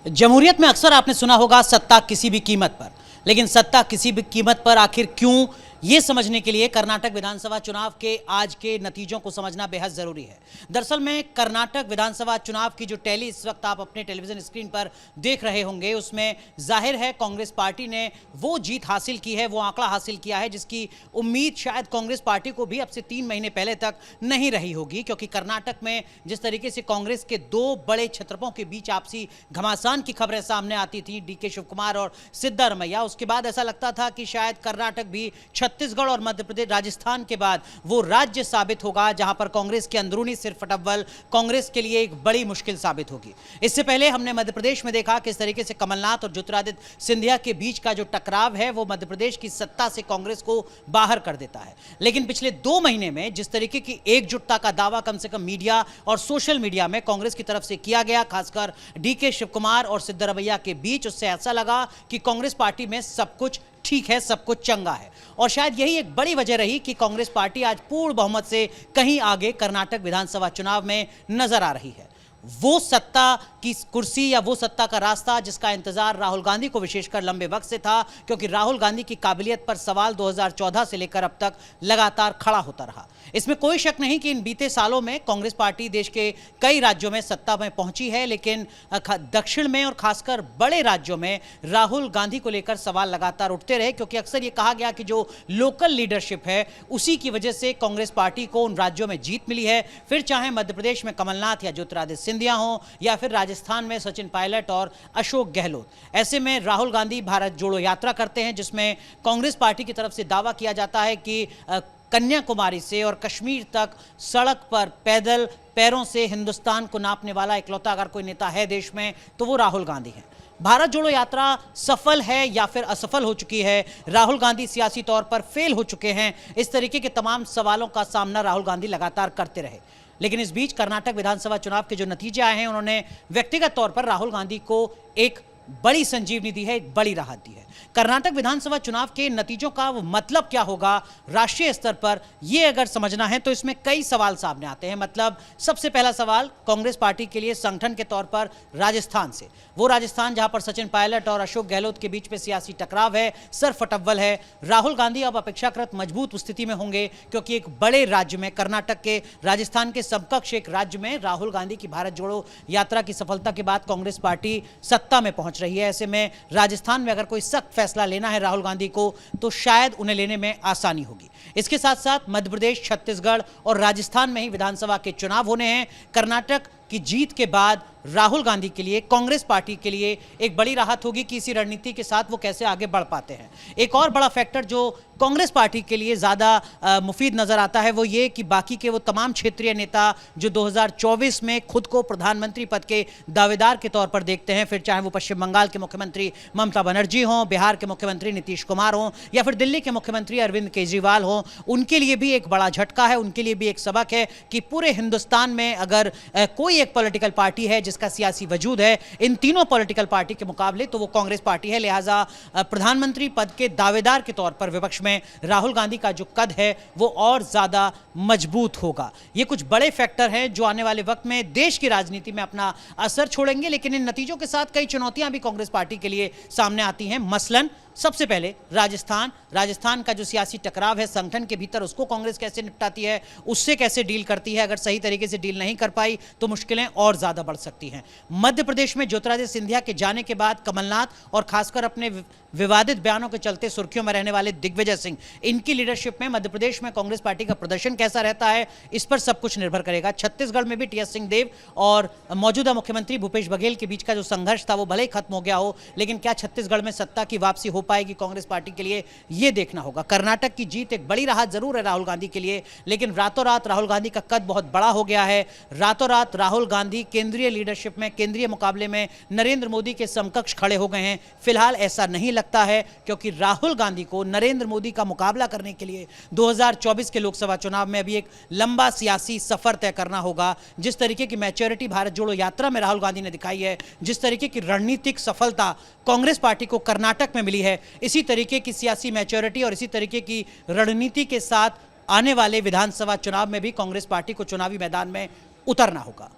जमहूरियत में अक्सर आपने सुना होगा सत्ता किसी भी कीमत पर, लेकिन सत्ता किसी भी कीमत पर आखिर क्यों, ये समझने के लिए कर्नाटक विधानसभा चुनाव के आज के नतीजों को समझना बेहद जरूरी है। दरअसल में कर्नाटक विधानसभा चुनाव की जो टैली इस वक्त आप अपने टेलीविजन स्क्रीन पर देख रहे होंगे, उसमें जाहिर है कांग्रेस पार्टी ने वो जीत हासिल की है, वो आंकड़ा हासिल किया है जिसकी उम्मीद शायद कांग्रेस पार्टी को भी अब से 3 महीने पहले तक नहीं रही होगी। क्योंकि कर्नाटक में जिस तरीके से कांग्रेस के दो बड़े छत्रपों के बीच आपसी घमासान की खबरें सामने आती थी, डीके शिवकुमार और सिद्धारमैया, उसके बाद ऐसा लगता था कि शायद कर्नाटक भी छत्तीसगढ़ और मध्य प्रदेश, राजस्थान के बाद वो राज्य साबित होगा जहां पर कांग्रेस के अंदरूनी सिरफटअव्वल कांग्रेस के लिए एक बड़ी मुश्किल साबित होगी। इससे पहले हमने मध्य प्रदेश में देखा किस तरीके से कमलनाथ और ज्योतिरादित्य सिंधिया के बीच का जो टकराव है वो मध्य प्रदेश की सत्ता से कांग्रेस को बाहर कर देता है। लेकिन पिछले 2 महीने में जिस तरीके की एकजुटता का दावा कम से कम मीडिया और सोशल मीडिया में कांग्रेस की तरफ से किया गया, खासकर डीके शिवकुमार और सिद्धारमैया के बीच, उससे ऐसा लगा कि कांग्रेस पार्टी में सब कुछ ठीक है, सब कुछ चंगा है। और शायद यही एक बड़ी वजह रही कि कांग्रेस पार्टी आज पूर्ण बहुमत से कहीं आगे कर्नाटक विधानसभा चुनाव में नजर आ रही है। वो सत्ता की कुर्सी या वो सत्ता का रास्ता जिसका इंतजार राहुल गांधी को विशेषकर लंबे वक्त से था, क्योंकि राहुल गांधी की काबिलियत पर सवाल 2014 से लेकर अब तक लगातार खड़ा होता रहा। इसमें कोई शक नहीं कि इन बीते सालों में कांग्रेस पार्टी देश के कई राज्यों में सत्ता में पहुंची है, लेकिन दक्षिण में और खासकर बड़े राज्यों में राहुल गांधी को लेकर सवाल लगातार उठते रहे। क्योंकि अक्सर ये कहा गया कि जो लोकल लीडरशिप है उसी की वजह से कांग्रेस पार्टी को उन राज्यों में जीत मिली है, फिर चाहे मध्य प्रदेश में कमलनाथ या ज्योतिरादित्य सिंधिया हो या फिर राजस्थान में सचिन पायलट और अशोक गहलोत। ऐसे में राहुल गांधी भारत जोड़ो यात्रा करते हैं जिसमें कांग्रेस पार्टी की तरफ से दावा किया जाता है कि कन्याकुमारी से और कश्मीर तक सड़क पर पैदल पैरों से हिंदुस्तान को नापने वाला इकलौता अगर कोई नेता है देश में तो वो राहुल गांधी है। भारत जोड़ो यात्रा सफल है या फिर असफल हो चुकी है, राहुल गांधी सियासी तौर पर फेल हो चुके हैं, इस तरीके के तमाम सवालों का सामना राहुल गांधी लगातार करते रहे। लेकिन इस बीच कर्नाटक विधानसभा चुनाव के जो नतीजे आए हैं उन्होंने व्यक्तिगत तौर पर राहुल गांधी को एक बड़ी संजीवनी दी है, एक बड़ी राहत दी है। कर्नाटक विधानसभा चुनाव के नतीजों का मतलब क्या होगा राष्ट्रीय स्तर पर, यह अगर समझना है तो इसमें कई सवाल सामने आते हैं। मतलब सबसे पहला सवाल कांग्रेस पार्टी के लिए संगठन के तौर पर राजस्थान से, वो राजस्थान जहां पर सचिन पायलट और अशोक गहलोत के बीच में सियासी टकराव है, सरफटअव्वल है। राहुल गांधी अब अपेक्षाकृत मजबूत स्थिति में होंगे क्योंकि एक बड़े राज्य में, कर्नाटक के राजस्थान के समकक्ष एक राज्य में राहुल गांधी की भारत जोड़ो यात्रा की सफलता के बाद कांग्रेस पार्टी सत्ता में पहुंच रही है। ऐसे में राजस्थान में अगर कोई सख्त फैसला लेना है राहुल गांधी को तो शायद उन्हें लेने में आसानी होगी। इसके साथ साथ मध्य प्रदेश, छत्तीसगढ़ और राजस्थान में ही विधानसभा के चुनाव होने हैं। कर्नाटक की जीत के बाद राहुल गांधी के लिए, कांग्रेस पार्टी के लिए एक बड़ी राहत होगी कि इसी रणनीति के साथ वो कैसे आगे बढ़ पाते हैं। एक और बड़ा फैक्टर जो कांग्रेस पार्टी के लिए ज़्यादा मुफीद नजर आता है वो ये कि बाकी के वो तमाम क्षेत्रीय नेता जो 2024 में खुद को प्रधानमंत्री पद के दावेदार के तौर पर देखते हैं, फिर चाहे वो पश्चिम बंगाल के मुख्यमंत्री ममता बनर्जी हों, बिहार के मुख्यमंत्री नीतीश कुमार हों या फिर दिल्ली के मुख्यमंत्री अरविंद केजरीवाल हों, उनके लिए भी एक बड़ा झटका है, उनके लिए भी एक सबक है कि पूरे हिंदुस्तान में अगर कोई एक पॉलिटिकल पार्टी है जिसका सियासी वजूद है इन तीनों पॉलिटिकल पार्टी के मुकाबले तो वो कांग्रेस पार्टी है। लिहाजा प्रधानमंत्री पद के दावेदार के तौर पर विपक्ष में राहुल गांधी का जो कद है वो और ज्यादा मजबूत होगा। ये कुछ बड़े फैक्टर हैं जो आने वाले वक्त में देश की राजनीति में अपना असर छोड़ेंगे। लेकिन इन नतीजों के साथ कई चुनौतियां भी कांग्रेस पार्टी के लिए सामने आती हैं। मसलन सबसे पहले राजस्थान का जो सियासी टकराव है संगठन के भीतर, उसको कांग्रेस कैसे निपटाती है, उससे कैसे डील करती है। अगर सही तरीके से डील नहीं कर पाई तो मुश्किलें और ज्यादा बढ़ सकती हैं। मध्य प्रदेश में ज्योतिरादित्य सिंधिया के जाने के बाद कमलनाथ और खासकर अपने विवादित बयानों के चलते सुर्खियों में रहने वाले दिग्विजय सिंह, इनकी लीडरशिप में मध्य प्रदेश में कांग्रेस पार्टी का प्रदर्शन कैसा रहता है इस पर सब कुछ निर्भर करेगा। छत्तीसगढ़ में भी टीएस सिंहदेव और मौजूदा मुख्यमंत्री भूपेश बघेल के बीच का जो संघर्ष था वो भले ही खत्म हो गया हो, लेकिन क्या छत्तीसगढ़ में सत्ता की वापसी हो पाएगी कांग्रेस पार्टी के लिए, यह देखना होगा। कर्नाटक की जीत एक बड़ी राहत जरूर है राहुल गांधी के लिए, लेकिन रातों रात राहुल गांधी का कद बहुत बड़ा हो गया है। रातों रात राहुल गांधी केंद्रीय लीडरशिप में, केंद्रीय मुकाबले में नरेंद्र मोदी के समकक्ष खड़े हो गए हैं। फिलहाल ऐसा नहीं लगता है क्योंकि राहुल गांधी को नरेंद्र मोदी का मुकाबला करने के लिए 2024 के लोकसभा चुनाव में अभी एक लंबा सियासी सफर तय करना होगा। जिस तरीके की मैच्योरिटी भारत जोड़ो यात्रा में राहुल गांधी ने दिखाई है, जिस तरीके की रणनीतिक सफलता कांग्रेस पार्टी को कर्नाटक में मिली है, इसी तरीके की सियासी मैच्योरिटी और इसी तरीके की रणनीति के साथ आने वाले विधानसभा चुनाव में भी कांग्रेस पार्टी को चुनावी मैदान में उतरना होगा।